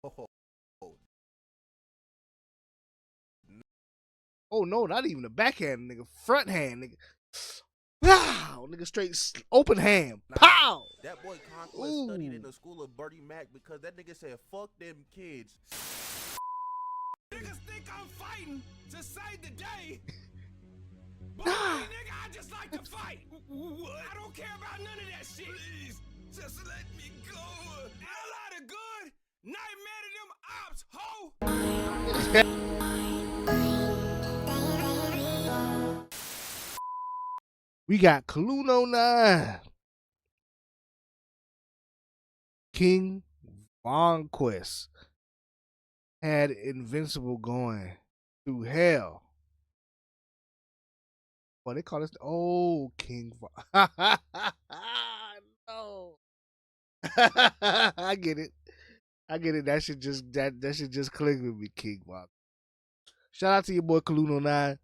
Oh, Oh no, not even a backhand, nigga. Front hand, nigga. Wow, nigga, straight open hand. nah. Pow. That boy Conquest studied in Ooh. the school of Bertie Mac because that nigga said, fuck them kids. Niggas think I'm fighting to save the day. But Nah. really, nigga, I just like to fight. What? I don't care about none of that shit. Please, just let me go. Hell out of good. Nightmare to them ops, ho. We got Kaluno 9. King Vonquest had Invincible going through hell. Well, they call this King no. I get it. I get it. That should just click with me, King Von. Shout out to your boy Kaluno 9.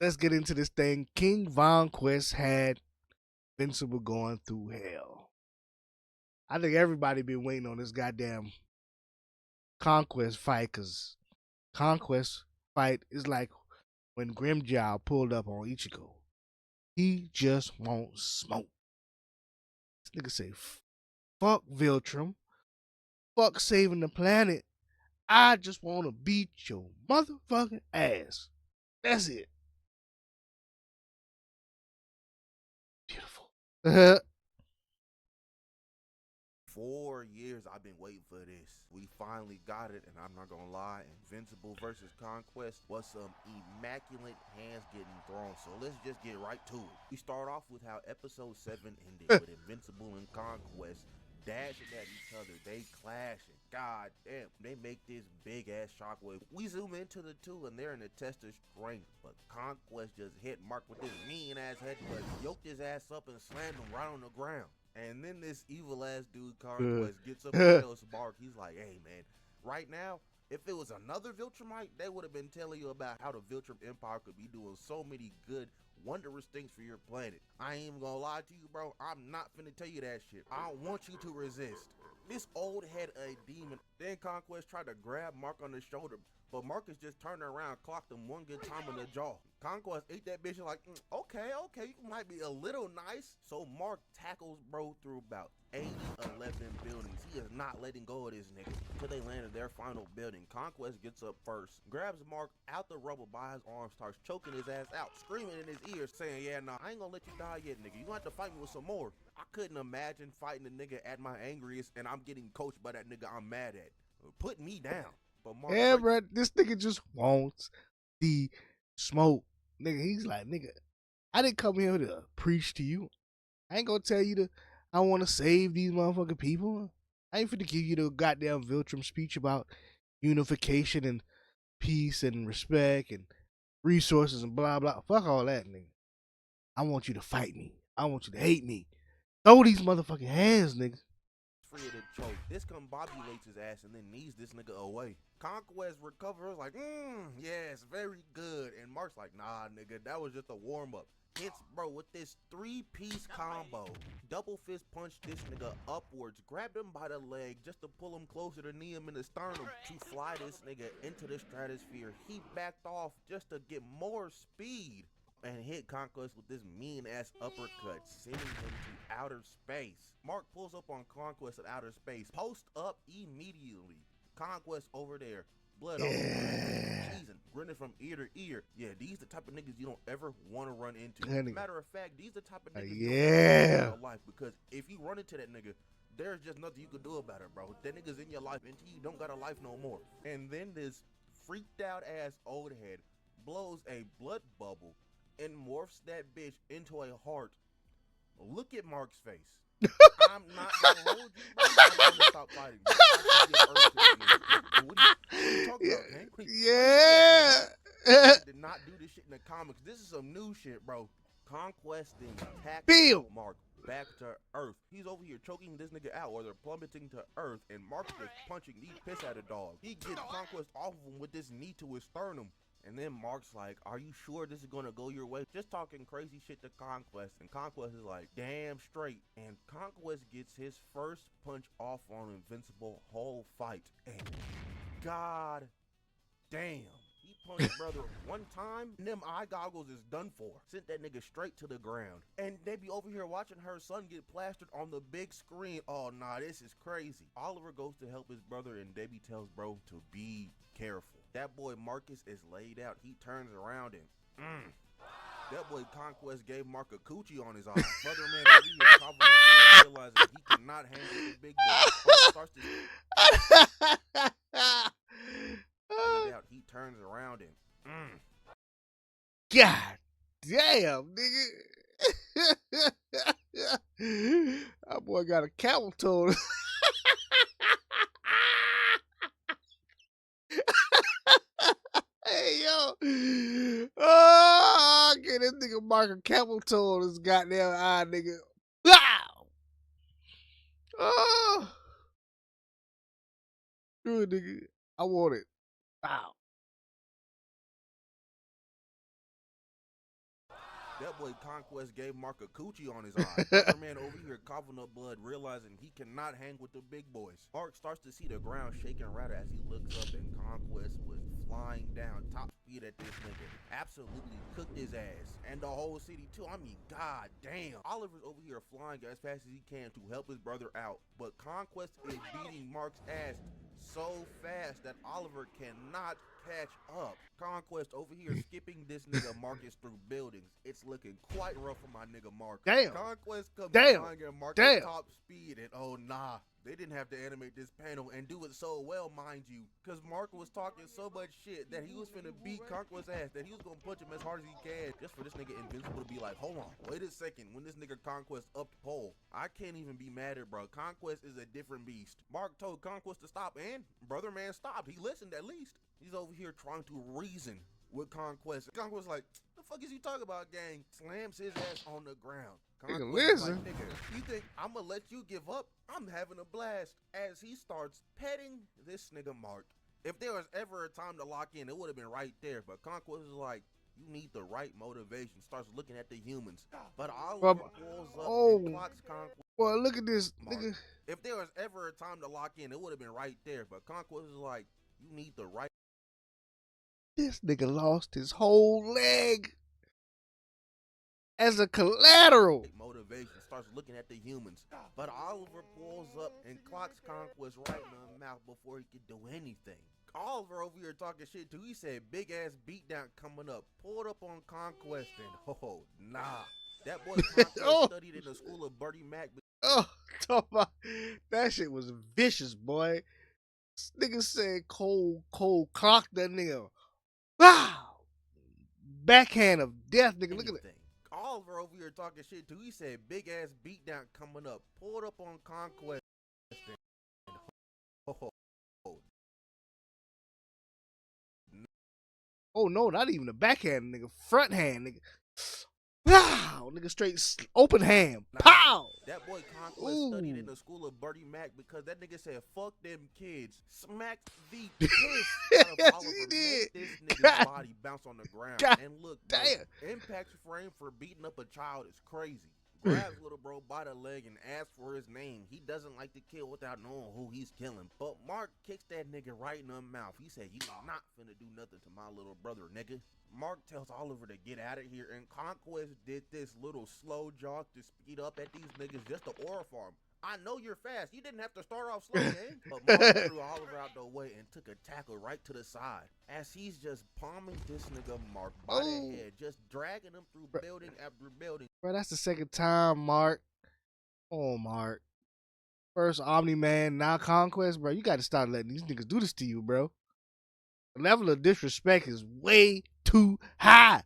Let's get into this thing. King Von Quest had Invincible going through hell. I think everybody been waiting on this goddamn Conquest fight, because Conquest fight is like when Grimjow pulled up on Ichigo. He just won't smoke. This nigga say, fuck Viltrum. Fuck saving the planet. I just want to beat your motherfucking ass. That's it. Beautiful. 4 years I've been waiting for this. We finally got it, and I'm not gonna lie, Invincible versus Conquest was some immaculate hands getting thrown. So let's just get right to it. We start off with how episode 7 ended with Invincible and Conquest dashing at each other. They clashing. God damn, they make this big ass shockwave. We zoom into the two, and they're in a test of strength. But Conquest just hit Mark with this mean ass headbutt, yoked his ass up, and slammed him right on the ground. And then this evil ass dude Conquest gets up and tells Mark, he's like, hey man, right now, if it was another Viltrumite, they would have been telling you about how the Viltrum Empire could be doing so many good, wondrous things for your planet. I ain't even gonna lie to you, bro. I'm not finna tell you that shit. I don't want you to resist. This old head a demon. Then Conquest tried to grab Mark on the shoulder, but Marcus just turned around, clocked him one good time in the jaw. Conquest ate that bitch like, okay, you might be a little nice. So Mark tackles bro through about 80, 11 buildings. He is not letting go of this nigga until they landed their final building. Conquest gets up first, grabs Mark out the rubble by his arm, starts choking his ass out, screaming in his ear, saying, yeah, nah, I ain't gonna let you die yet, nigga. You gonna have to fight me with some more. I couldn't imagine fighting a nigga at my angriest and I'm getting coached by that nigga I'm mad at. Put me down. But Mark, yeah, bro, this nigga just wants the smoke. Nigga, he's like, nigga, I didn't come here to preach to you. I ain't gonna tell you I want to save these motherfucking people. I ain't finna give you the goddamn Viltrum speech about unification and peace and respect and resources and blah blah. Fuck all that, nigga. I want you to fight me. I want you to hate me. Throw these motherfucking hands, nigga. free of the choke. This combobulates his ass and then knees this nigga away. Conquest recovers like, yes, very good. And Mark's like, nah, nigga, that was just a warm-up. Hits bro with this 3-piece combo. Double fist punch this nigga upwards, grabbed him by the leg just to pull him closer to knee him in the sternum to fly this nigga into the stratosphere. He backed off just to get more speed and hit Conquest with this mean ass uppercut, sending him to outer space. Mark pulls up on Conquest at outer space, post up immediately. Conquest over there, blood all over his cheese and grinning from ear to ear. Yeah, these the type of niggas you don't ever want to run into. Matter of fact, these the type of niggas you don't ever want in your life, because if you run into that nigga, there's just nothing you can do about it, bro. That nigga's in your life until you don't got a life no more. And then this freaked out ass old head blows a blood bubble and morphs that bitch into a heart. Look at Mark's face. I'm not gonna hold you, bro. I'm gonna stop fighting. Bro. What are you talking about, man? Yeah. Did not do this shit in the comics. This is some new shit, bro. Conquest then tackles Mark back to Earth. He's over here choking this nigga out, or they're plummeting to Earth, and Mark's just punching the piss out of dog. He gets Conquest off of him with this knee to his sternum. And then Mark's like, are you sure this is gonna go your way? Just talking crazy shit to Conquest. And Conquest is like, damn straight. And Conquest gets his first punch off on Invincible whole fight. And god damn. He punched brother one time, and them eye goggles is done for. Sent that nigga straight to the ground. And they be over here watching her son get plastered on the big screen. Oh, nah, this is crazy. Oliver goes to help his brother, and Debbie tells bro to be careful. That boy Marcus is laid out. He turns around and, that boy Conquest gave Mark a coochie on his eye. Brother man over here coughing up blood, realizing he cannot hang with the big boy. Mark starts to laid out. He turns around and, God damn, nigga. That boy got a camel toe. Hey, yo. Oh, get this nigga Mark a camel toe on his goddamn eye, nigga. Wow. Oh. Good, nigga. I want it. Wow. that boy Conquest gave Mark a coochie on his eye. Brother man over here coughing up blood, realizing he cannot hang with the big boys. Mark starts to see the ground shaking rather as he looks up, and Conquest was flying down top speed at this nigga. Absolutely cooked his ass. And the whole city too. I mean, god damn. Oliver's over here flying as fast as he can to help his brother out. But Conquest is beating Mark's ass so fast that Oliver cannot catch up. Conquest over here skipping this nigga Marcus through buildings. It's looking quite rough for my nigga Mark. Damn. Conquest comes Damn. flying at Marcus Damn. top speed, and oh nah, they didn't have to animate this panel and do it so well, mind you, because Mark was talking so much shit that he was finna beat Conquest's ass, that he was gonna punch him as hard as he can, just for this nigga Invincible to be like, hold on, wait a second, when this nigga Conquest up the pole, I can't even be mad at bro. Conquest is a different beast. Mark told Conquest to stop, and brother man stopped. He listened at least. He's over here trying to reason with Conquest. Conquest like, the fuck is you talking about, gang? Slams his ass on the ground. Nigga, Conquest is listen. like, nigga, you think I'ma let you give up? I'm having a blast. As he starts petting this nigga Mark. If there was ever a time to lock in, it would have been right there. But Conquest is like, you need the right motivation. Starts looking at the humans. But Oliver pulls up and clocks Conquest. Boy, look at this, Mark. nigga. If there was ever a time to lock in, it would have been right there. But Conquest is like, you need the right This nigga lost his whole leg as a collateral. motivation. Starts looking at the humans. But Oliver pulls up and clocks Conquest right in the mouth before he could do anything. Oliver over here talking shit too. He said big ass beatdown coming up. Pulled up on Conquest and oh nah. That boy Conquest studied in the school of Bertie Mac. Oh, talk about that shit was vicious, boy. This nigga said cold clock that nigga. Wow. Backhand of death, nigga. Look at it. Oliver over here talking shit too. He said big ass beatdown coming up. Pulled up on Conquest and Oh no, not even a backhand, nigga. Front hand, nigga. Wow, nigga, straight open hand. Pow. That boy Conquest studied in the school of Bertie Mac because that nigga said fuck them kids. Smacked the piss out of Yes, Oliver. he did. Made this nigga's body bounce on the ground. God and look, damn. bro, Impact's frame for beating up a child is crazy. Grabs little bro by the leg and asks for his name. He doesn't like to kill without knowing who he's killing. But Mark kicks that nigga right in the mouth. He said, you not finna do nothing to my little brother, nigga. Mark tells Oliver to get out of here, and Conquest did this little slow jog to speed up at these niggas just to aura farm. I know you're fast. You didn't have to start off slow, gang. But Mark threw Oliver out the way and took a tackle right to the side as he's just palming this nigga Mark by the head, just dragging him through building after building. Bro, that's the second time, Mark. Oh, Mark. First Omni-Man, now Conquest, bro. You got to start letting these niggas do this to you, bro. The level of disrespect is way too high.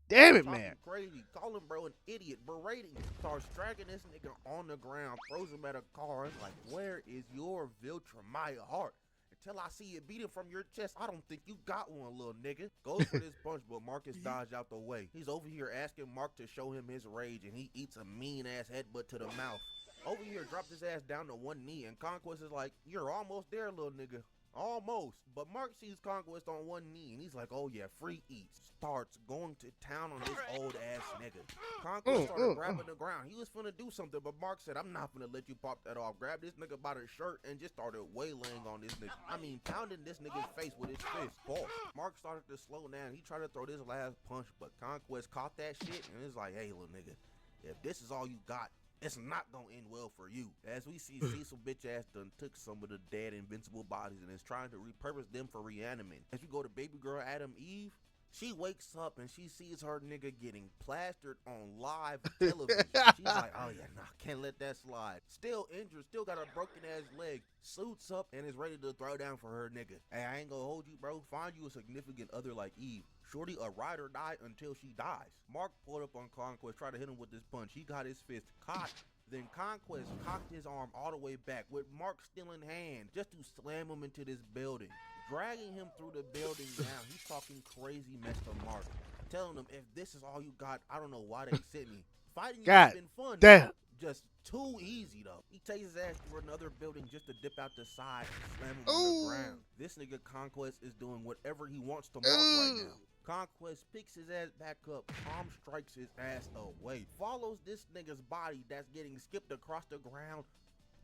Damn it, man. Crazy, calling bro an idiot, berating him, starts dragging this nigga on the ground, throws him at a car, and like, where is your Viltremaya heart? Until I see you beat him from your chest, I don't think you got one, little nigga. Goes for this punch, but Marcus dodged out the way. He's over here asking Mark to show him his rage, and he eats a mean-ass headbutt to the mouth. Over here, dropped his ass down to one knee, and Conquest is like, you're almost there, little nigga. Almost. But Mark sees Conquest on one knee and he's like, oh yeah, free eats. Starts going to town on this old ass nigga. Conquest started grabbing the ground. He was finna do something, but Mark said, I'm not finna let you pop that off. Grab this nigga by the shirt and just started waylaying on this nigga. I mean, pounding this nigga's face with his fist. Pause. Mark started to slow down. He tried to throw this last punch, but Conquest caught that shit and it's like, hey, little nigga, if this is all you got, it's not gonna end well for you. As we see, Cecil bitch ass done took some of the dead Invincible bodies and is trying to repurpose them for reanimate. As we go to baby girl Adam Eve, she wakes up and she sees her nigga getting plastered on live television. She's like, oh yeah, nah, can't let that slide. Still injured, still got a broken ass leg, suits up and is ready to throw down for her nigga. Hey, I ain't gonna hold you, bro. Find you a significant other like Eve. Shorty a ride or die until she dies. Mark pulled up on Conquest, tried to hit him with this punch. He got his fist caught. Then Conquest cocked his arm all the way back with Mark still in hand just to slam him into this building. Dragging him through the building now. He's talking crazy mess to Mark. Telling him, if this is all you got, I don't know why they sent me. Fighting you has been fun. Damn. Just too easy though. He takes his ass through another building just to dip out the side and slam him on the ground. This nigga Conquest is doing whatever he wants to Mark right now. Conquest picks his ass back up, palm strikes his ass away, follows this nigga's body that's getting skipped across the ground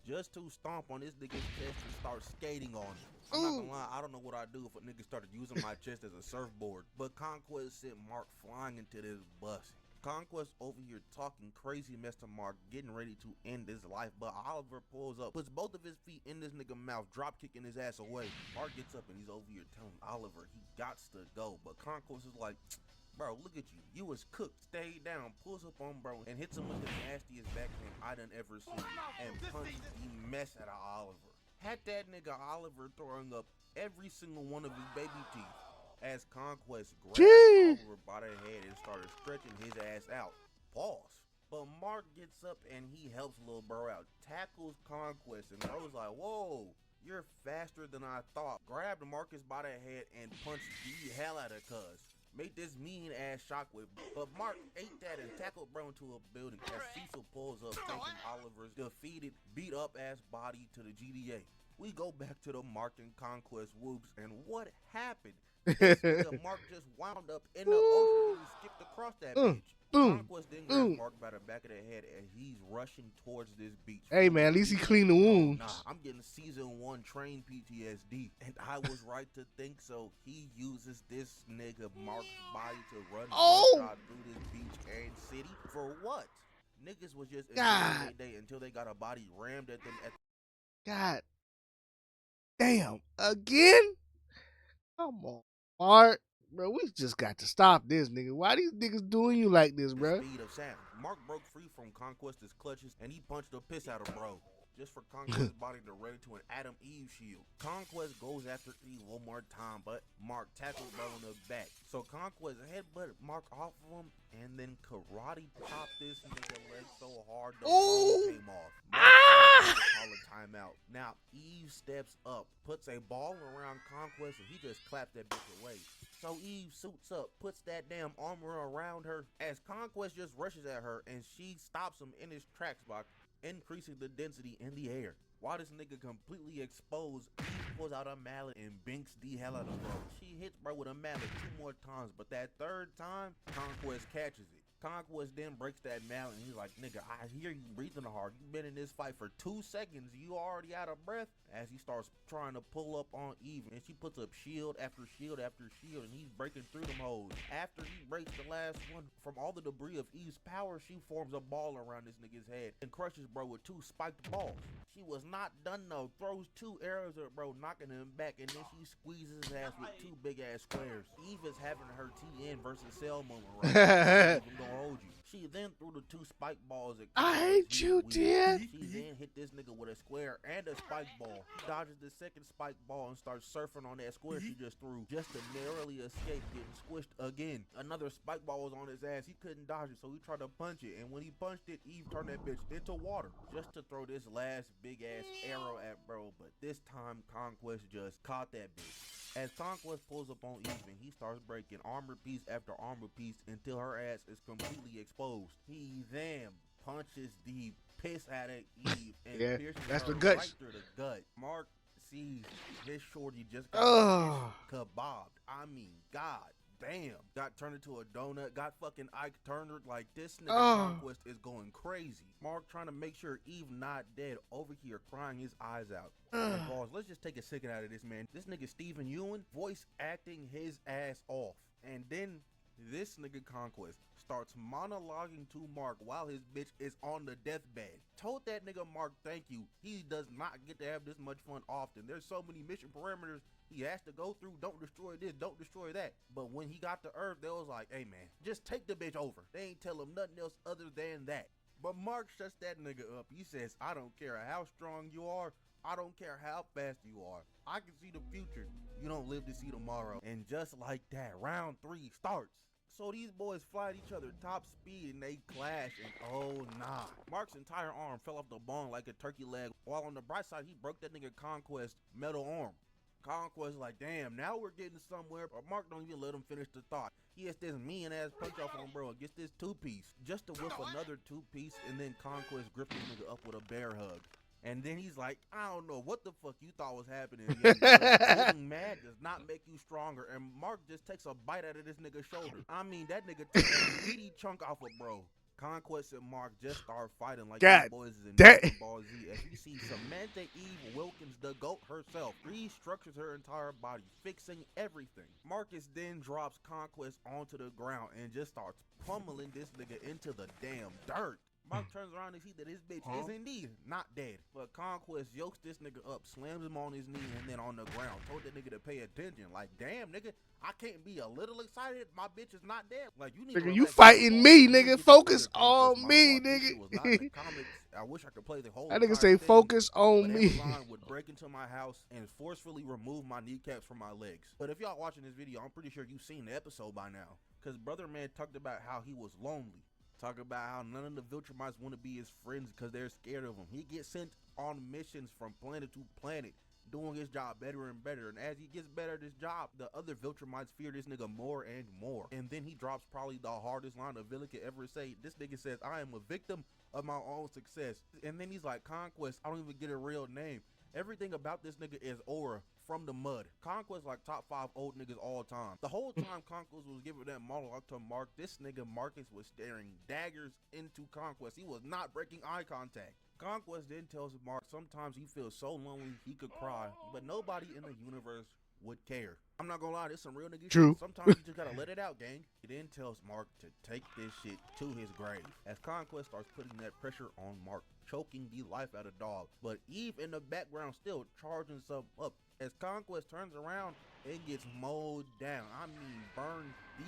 just to stomp on this nigga's chest and start skating on him. I'm not gonna lie, I don't know what I'd do if a nigga started using my chest as a surfboard, but Conquest sent Mark flying into this bus. Conquest over here talking crazy mess to Mark, getting ready to end his life, but Oliver pulls up, puts both of his feet in this nigga mouth, drop kicking his ass away. Mark gets up and he's over here telling Oliver he gots to go, but Conquest is like, bro, look at you. You was cooked. Stay down. Pulls up on bro and hits him with the nastiest backhand I done ever seen and punches the mess out of Oliver. Had that nigga Oliver throwing up every single one of his baby teeth. As Conquest grabbed Oliver by the head and started stretching his ass out. Pause. But Mark gets up and he helps little bro out. Tackles Conquest and bro's like, whoa, you're faster than I thought. Grabbed Marcus by the head and punched the hell out of cuz. Made this mean ass shockwave. But Mark ate that and tackled bro into a building as Cecil pulls up taking Oliver's defeated, beat up ass body to the GDA. We go back to the Mark and Conquest whoops and what happened? Mark just wound up in the ocean and he skipped across that beach. Conquest then grabs Mark by the back of the head and he's rushing towards this beach. Hey man, at least he cleaned the wounds. Nah, I'm getting season 1 train PTSD, and I was right to think so. He uses this nigga Mark's body to run through this beach and city for what? Niggas was just enjoying their day until they got a body rammed at them. God damn, again? Come on, Mark. Bro, we just got to stop this, nigga. Why these niggas doing you like this, bro? Speed of sound. Mark broke free from Conquest's clutches and he punched the piss out of bro. Just for Conquest's body to ready to an Adam Eve shield. Conquest goes after Eve one more time, but Mark tackles bro in the back. So Conquest headbutted Mark off of him and then karate popped this nigga leg so hard the bone came off. Mark call a timeout. Now Eve steps up, puts a ball around Conquest and he just claps that bitch away. So Eve suits up, puts that damn armor around her as Conquest just rushes at her and she stops him in his tracks by increasing the density in the air. While this nigga completely exposed, Eve pulls out a mallet and binks the hell out of bro. She hits bro with a mallet 2 more times, but that 3rd time, Conquest catches it. Conquest then breaks that mallet and he's like, nigga, I hear you breathing hard. You've been in this fight for 2 seconds. You already out of breath? As he starts trying to pull up on Eve and she puts up shield after shield after shield and he's breaking through them hoes. After he breaks the last one, from all the debris of Eve's power, she forms a ball around this nigga's head and crushes bro with 2 spiked balls. She was not done though. Throws 2 arrows at bro, knocking him back, and then she squeezes his ass with 2 big ass squares. Eve is having her TN versus Cell moment right now. I'm gonna hold you. She then threw the 2 spike balls at I hate you, dear. She then hit this nigga with a square and a spike ball. He dodges the 2nd spike ball and starts surfing on that square she just threw, just to narrowly escape getting squished again. Another spike ball was on his ass. He couldn't dodge it, so he tried to punch it, and when he punched it, Eve turned that bitch into water just to throw this last big ass arrow at bro. But this time Conquest just caught that bitch. As Vonquest pulls up on Eve and he starts breaking armor piece after armor piece until her ass is completely exposed. He then punches the piss out of Eve and pierces that's her the guts. right through the gut. Mark sees his shorty just got kebabbed. I mean, god damn. Got turned into a donut, got fucking Ike Turner. Like, this nigga Conquest is going crazy. Mark trying to make sure Eve not dead, over here crying his eyes out. And balls, let's just take a second out of this, man. This nigga Steven Ewan voice acting his ass off. And then this nigga Conquest starts monologuing to Mark while his bitch is on the deathbed. Told that nigga Mark thank you. He does not get to have this much fun often. There's so many mission parameters he has to go through. Don't destroy this, don't destroy that. But when he got to Earth, they was like, hey man, just take the bitch over. They ain't tell him nothing else other than that. But Mark shuts that nigga up. He says, I don't care how strong you are. I don't care how fast you are. I can see the future. You don't live to see tomorrow. And just like that, round 3 starts. So these boys fly at each other top speed and they clash, and oh nah. Mark's entire arm fell off the bone like a turkey leg, while on the bright side, he broke that nigga Conquest metal arm. Conquest like, damn, now we're getting somewhere, but Mark don't even let him finish the thought. He gets this mean ass punch off on bro and gets this 2-piece, just to whip another 2-piece, and then Conquest grips this nigga up with a bear hug. And then he's like, I don't know what the fuck you thought was happening. Getting mad does not make you stronger. And Mark just takes a bite out of this nigga's shoulder. I mean, that nigga took a meaty chunk off of bro. Conquest and Mark just start fighting like these boys is in Dragon Ball Z. As you see Samantha Eve Wilkins, the GOAT herself, restructures her entire body, fixing everything. Marcus then drops Conquest onto the ground and just starts pummeling this nigga into the damn dirt. Mark turns around and sees that his bitch is indeed not dead. But Conquest yokes this nigga up, slams him on his knee, and then on the ground. Told that nigga to pay attention. Like, damn, nigga, I can't be a little excited. My bitch is not dead. Like, you need nigga, to you fighting me, nigga. Focus on me, nigga. Was not in the comics. I wish I could play the whole that nigga say thing, focus on me. Amazon would break into my house and forcefully remove my kneecaps from my legs. But if y'all watching this video, I'm pretty sure you've seen the episode by now. Because Brother Man talked about how he was lonely. Talk about how none of the Viltrumites want to be his friends because they're scared of him. He gets sent on missions from planet to planet, doing his job better and better. And as he gets better at his job, the other Viltrumites fear this nigga more and more. And then he drops probably the hardest line a villain could ever say. This nigga says, I am a victim of my own success. And then he's like, Conquest, I don't even get a real name. Everything about this nigga is aura from the mud. Conquest like top 5 old niggas all time. The whole time Conquest was giving that monologue to Mark, this nigga Marcus was staring daggers into Conquest. He was not breaking eye contact. Conquest then tells Mark sometimes he feels so lonely he could cry, but nobody in the universe would care. I'm not gonna lie, there's some real nigga shit. Sometimes you just gotta let it out, gang. He then tells Mark to take this shit to his grave. As Conquest starts putting that pressure on Mark, choking the life out of dog. But Eve in the background still charging some up. As Conquest turns around, it gets mowed down. I mean, burn the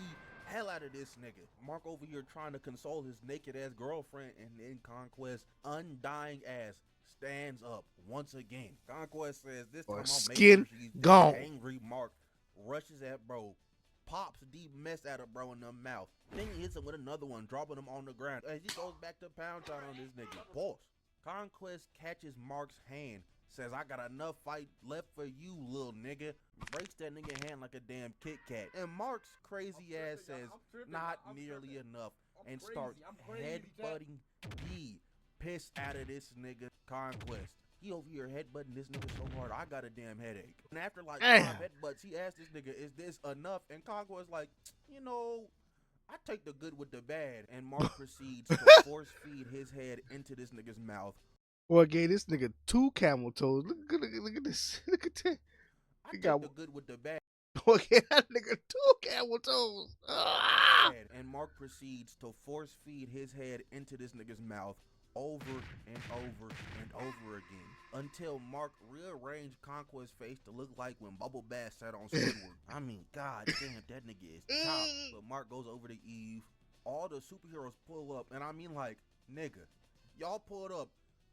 hell out of this nigga. Mark over here trying to console his naked ass girlfriend, and then Conquest undying ass stands up once again. Conquest says this time I'll make sure she's gone. Angry Mark rushes at bro, pops the mess out of bro in the mouth. Then he hits him with another one, dropping him on the ground. As he goes back to pound town on this nigga. Boss. Conquest catches Mark's hand, says, I got enough fight left for you, little nigga. Breaks that nigga hand like a damn Kit Kat. And Mark's crazy ass says, not nearly enough, and starts headbutting the piss out of this nigga Conquest. He over here headbutting this nigga so hard, I got a damn headache. And after like 5 headbutts, he asked this nigga, is this enough? And Conquest like, you know, I take the good with the bad. And Mark proceeds to force feed his head into this nigga's mouth. Boy, gave this nigga 2 camel toes. Look at this. Look at that. I take the good with the bad. Boy, gave that nigga 2 camel toes. And Mark proceeds to force feed his head into this nigga's mouth over and over and over again, until Mark rearranged Conquest's face to look like when Bubble Bass sat on Squidward. I mean, god damn, that nigga is chopped. But Mark goes over to Eve. All the superheroes pull up, and I mean, like, nigga, y'all pulled up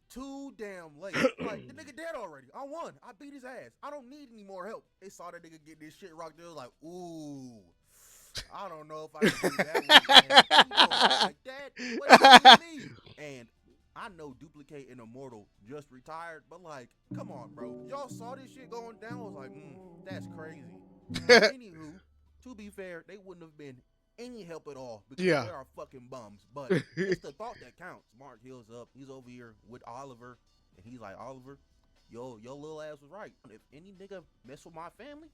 too damn late. Like, the nigga dead already. I won. I beat his ass. I don't need any more help. They saw that nigga get this shit rocked. They was like, ooh, I don't know if I can do that one, man. You know, like that? What do you mean? And I know Duplicate and Immortal just retired, but like, come on, bro. Y'all saw this shit going down. I was like, that's crazy. Anywho, to be fair, they wouldn't have been any help at all because they are fucking bums. But it's the thought that counts. Mark heals up. He's over here with Oliver, and he's like, Oliver, Your little ass was right. If any nigga mess with my family,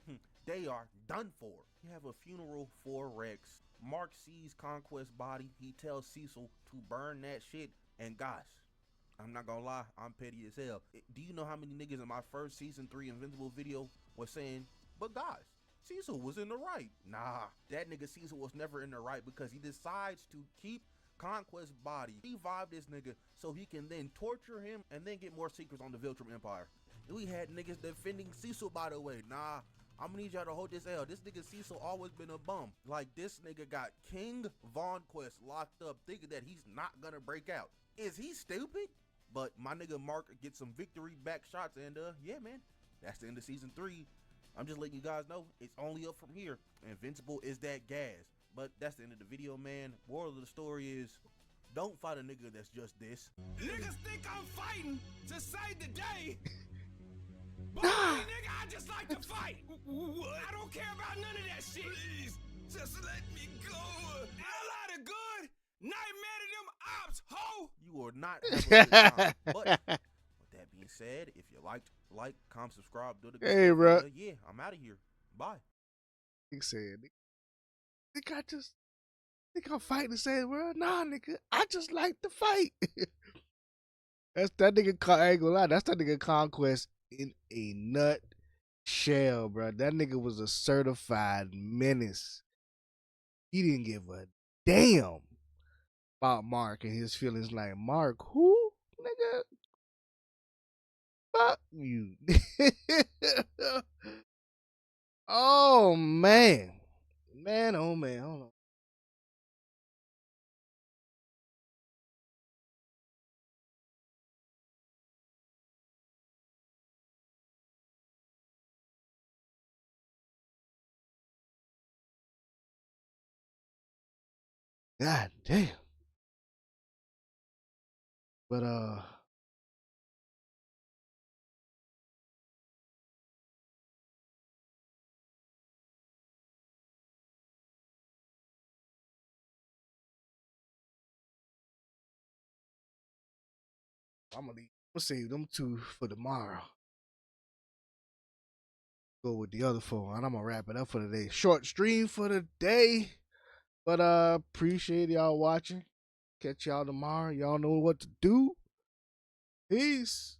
they are done for. You have a funeral for Rex. Mark sees Conquest body. He tells Cecil to burn that shit. And guys, I'm not gonna lie, I'm petty as hell. Do you know how many niggas in my first season 3 Invincible video was saying, but guys, Cecil was in the right? Nah, that nigga Cecil was never in the right because he decides to keep Conquest's body, revive this nigga so he can then torture him and then get more secrets on the Viltrum Empire. We had niggas defending Cecil, by the way. Nah, I'm gonna need y'all to hold this L. This nigga Cecil always been a bum. Like, this nigga got King Vonquest locked up thinking that he's not gonna break out. Is he stupid? But my nigga Mark gets some victory back shots, and yeah, man, that's the end of season 3. I'm just letting you guys know it's only up from here. Invincible is that gas. But that's the end of the video, man. Moral of the story is, don't fight a nigga that's just this. Niggas think I'm fighting to save the day. But hey, nigga, I just like to fight. What? I don't care about none of that shit. Please, just let me go. A lot of good. Nightmare to them ops, ho. You are not having a good time. But with that being said, if you liked, like, comment, subscribe, do the good Hey, stuff, bro. yeah, I'm out of here. Bye. He said, think I'm fighting to save the world? Nah, nigga, I just like to fight. That's that nigga. I ain't gonna lie. That's that nigga Conquest in a nutshell, bro. That nigga was a certified menace. He didn't give a damn about Mark and his feelings. Like, Mark, who, nigga? Fuck you. Oh man, oh man, hold on. God damn. But I'm gonna save them two for tomorrow. Go with the other four, and I'm gonna wrap it up for today. Short stream for the day. But appreciate y'all watching. Catch y'all tomorrow. Y'all know what to do. Peace.